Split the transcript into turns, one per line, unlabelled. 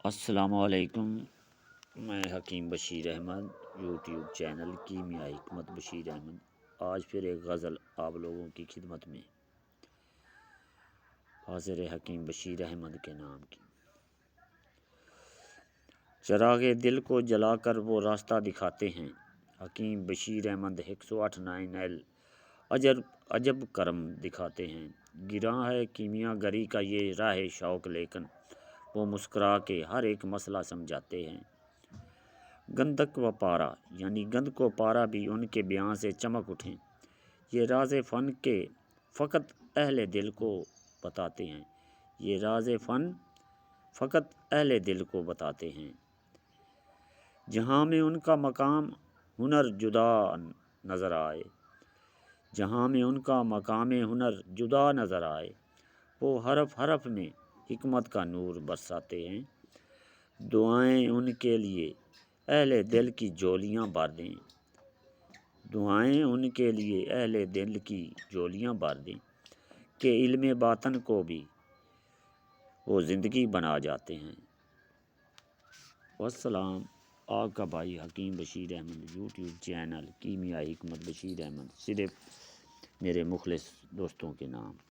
السلام علیکم، میں حکیم بشیر احمد، یوٹیوب چینل کیمیا حکمت بشیر احمد آج پھر ایک غزل آپ لوگوں کی خدمت میں حاضر حکیم بشیر احمد کے نام کی۔ چراغ دل کو جلا کر وہ راستہ دکھاتے ہیں، حکیم بشیر احمد 108 عجب کرم دکھاتے ہیں۔ گراں ہے کیمیا گری کا یہ راہ شوق، لیکن وہ مسکرا کے ہر ایک مسئلہ سمجھاتے ہیں۔ گندک و پارا یعنی گند کو پارا بھی ان کے بیان سے چمک اٹھیں، یہ راز فن کے فقط اہل دل کو بتاتے ہیں، یہ راز فن فقط اہل دل کو بتاتے ہیں۔ جہاں میں ان کا مقام ہنر جدا نظر آئے، جہاں میں ان کا مقام ہنر جدا نظر آئے، وہ حرف حرف میں حکمت کا نور برساتے ہیں۔ دعائیں ان کے لیے اہل دل کی جولیاں بھر دیں، دعائیں ان کے لیے اہل دل کی جولیاں بھر دیں کہ علم باطن کو بھی وہ زندگی بنا جاتے ہیں۔ والسلام، آپ کا بھائی حکیم بشیر احمد، یوٹیوب چینل کیمیا حکمت بشیر احمد، صرف میرے مخلص دوستوں کے نام۔